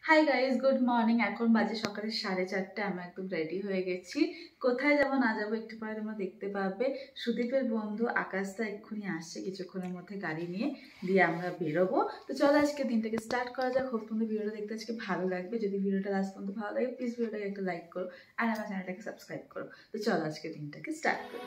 Hi guys, good morning. এখন বাজে সকালে 4:30। আমি একদম রেডি হয়ে গেছি। কোথায় যাবো না যাবো একটু পরে তোমরা দেখতে পাবে। সুদীপের বন্ধু আকাশটা এক্ষুনি আসছে, কিছুক্ষণের মধ্যে গাড়ি নিয়ে দিয়ে আমরা বেরোবো। তো চলো আজকে দিনটাকে স্টার্ট করা যাক। হোপ তোমাদের ভিডিওটা দেখতে আজকে ভালো লাগবে। যদি ভিডিওটা লাস্ট পর্যন্ত ভালো লাগে প্লিজ ভিডিওটাকে একটা লাইক করো আর আমার চ্যানেলটাকে সাবস্ক্রাইব করো। তো চলো আজকে দিনটাকে স্টার্ট করি।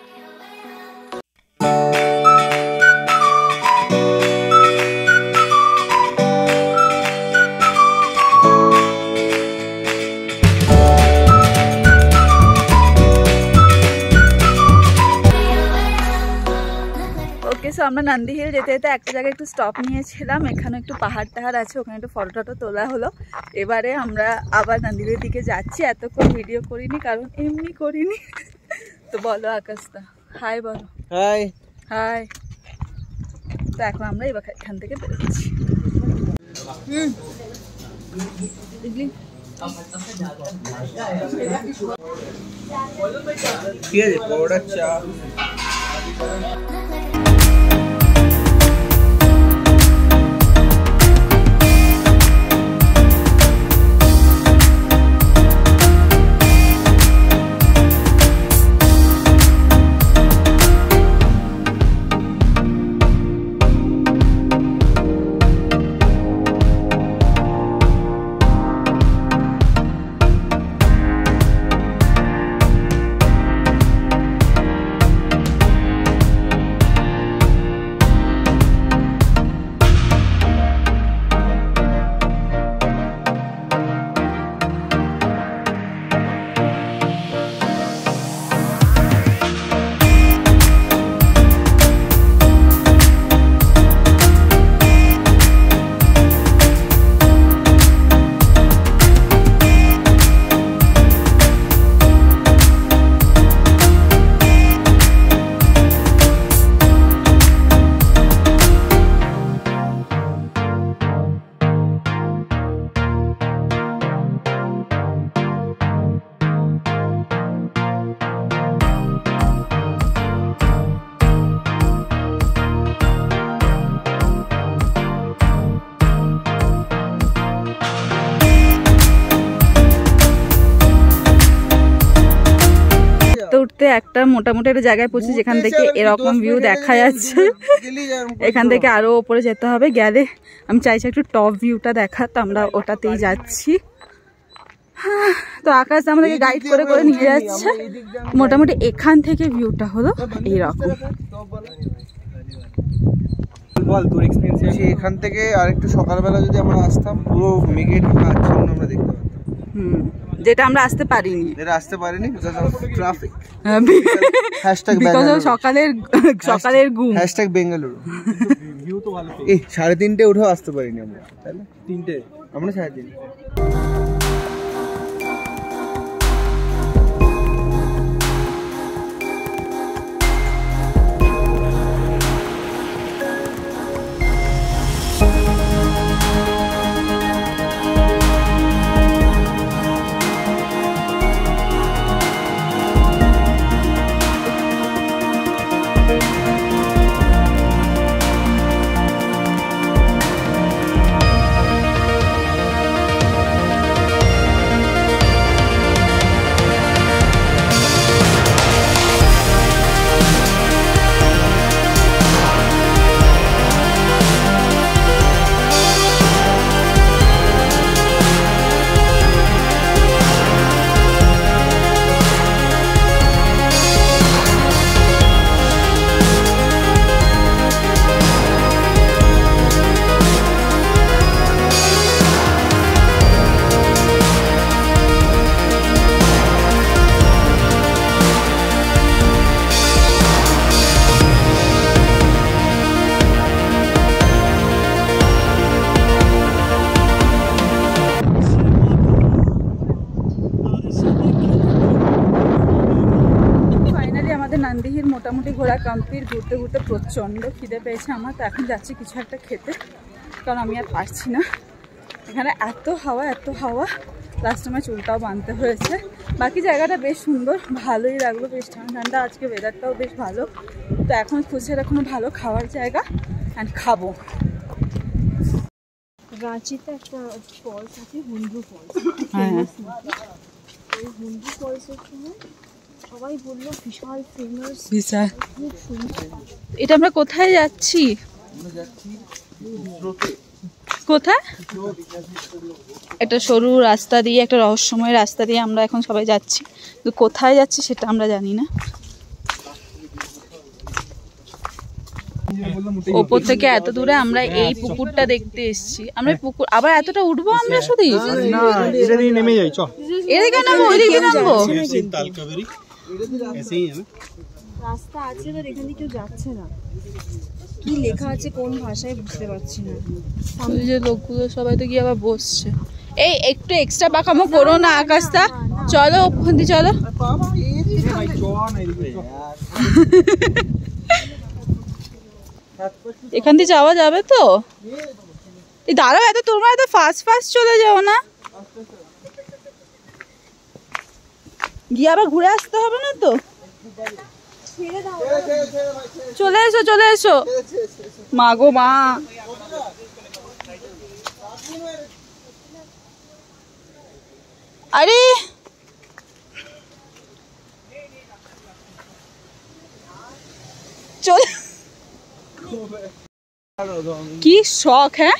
সো আমরা নন্দী হিল যেতে যেতে একটা জায়গায় একটু স্টপ নিয়েছিলাম। এখানে একটু পাহাড় টাহাড় আছে, ওখানে একটু ফটো টটো তোলা হলো। এবারে আমরা আবার নন্দী হিলের দিকে যাচ্ছি। এতক্ষণ ভিডিও করিনি কারণ এমনি করিনি। তো বলো আকাশটা, হাই বলো। High high. তো এখন আমরা এখান থেকে বেরোচ্ছি। ঠিক আছে, বড়টা চা। উঠতে একটা মোটামুটি একটা জায়গায় পৌঁছে যেখান থেকে এরকম ভিউ দেখা যাচ্ছে। এখান থেকে আরো উপরে যেতে হবে। গেলে আমি চাইছি একটু টপ ভিউটা দেখা, তো আমরা ওটাতেই যাচ্ছি। তো আকাশ আমাদেরকে গাইড করে করে নিয়ে যাচ্ছে। মোটামুটি এখান থেকে ভিউটা হলো এইরকম। বল তোর এক্সপেরিয়েন্স। এখান থেকে আরেকটু সকালবেলা যদি আমরা আসতাম, পুরো মেঘে ঢাকা আচ্ছন্ন আমরা দেখতে পারতাম। যেটা আমরা আসতে পারিনি। Because of traffic. সকালের ঘুম। #বেঙ্গালুরু। ভিউ তো ভালো। 3:30 উঠেও আসতে পারিনি আমরা, তাই না? 3টে আমরা 3:30। নন্দীহিল মোটামুটি ঘোরা কমপ্লিট। ঘুরতে ঘুরতে প্রচণ্ড খিদে পেয়েছে আমার। তো এখন যাচ্ছি কিছু একটা খেতে, কারণ আমি আর পারছি না। এখানে এত হাওয়া লাস্ট সময় চুলটাও বাঁধতে হয়েছে। বাকি জায়গাটা বেশ সুন্দর, ভালোই লাগলো, বেশ ঠান্ডা। আজকে ওয়েদারটাও বেশ ভালো। তো এখন খুঁজছে কোনো ভালো খাওয়ার জায়গা অ্যান্ড খাবো। রাঁচিতে একটা ফলস আছে, হুন্ডু ফলস। হ্যাঁ ওই হুন্ডু ফলসের সময় সবাই বললো বিশাল ফেমাস, বিশাল। খুব সুন্দর। এটা আমরা কোথায় যাচ্ছি? আমরা যাচ্ছি স্রোতে। কোথায়? একটা সরু রাস্তা দিয়ে, একটা রহস্যময় রাস্তা দিয়ে আমরা এখন সবাই যাচ্ছি, কিন্তু কোথায় যাচ্ছি সেটা আমরা জানি না। ওপর থেকে এত দূরে আমরা এই পুকুরটা দেখতে এসেছি। আমরা পুকুর আবার এতটা উঠবো আমরা শুধু? না এটা দিয়ে নেমে যাই, চ এদিকে নামবো ওইদিকে নামবো? তালকাবেরি ऐसे ही है ना। রাস্তা আছে তো এখান দিয়ে কেউ যাচ্ছে না। কি লেখা আছে কোন ভাষায় বুঝতে পারছি না। ওই যে লোকগুলো সবাই তো গিয়ে আবার বসছে। এই একটু এক্সট্রা পাকামো করো না আকাশটা, চলো ওখান দিয়ে চলো। भाई च ना এদিকে চ। এখান দিয়ে যাওয়া যাবে তো? এই দাঁড়াও, এত তোমরা এত ফাস্ট ফাস্ট চলে যাও না, গিয়ে আবার ঘুরে আসতে হবে না তো? চলে এসো চলে এসো, মা গো মা। আরে চল, কি শখ। হ্যাঁ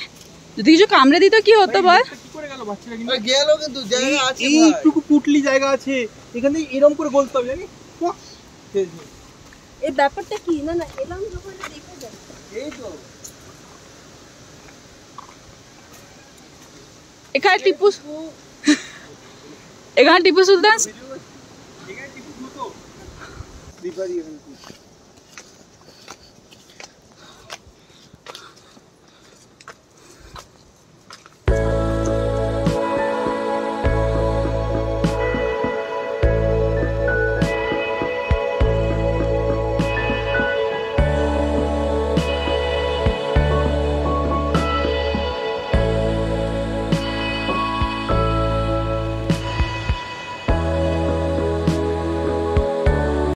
যদি কিছু কামড়ে দিত কি হতো বল? কি করে গেল বাচ্চারা? কিন্তু গেল কিন্তু জায়গা আছে ভাই। এইটুকু পুটলি জায়গা আছে, এখান থেকে এরকম করে গলতে হবে জানি। এই ব্যাপারটা কি? না না এলাম যখন দেখে যাই। এই তো এখানে টিপু, এখানে টিপু সুলতান এখানে টিপু হতো। দীপারি এখানে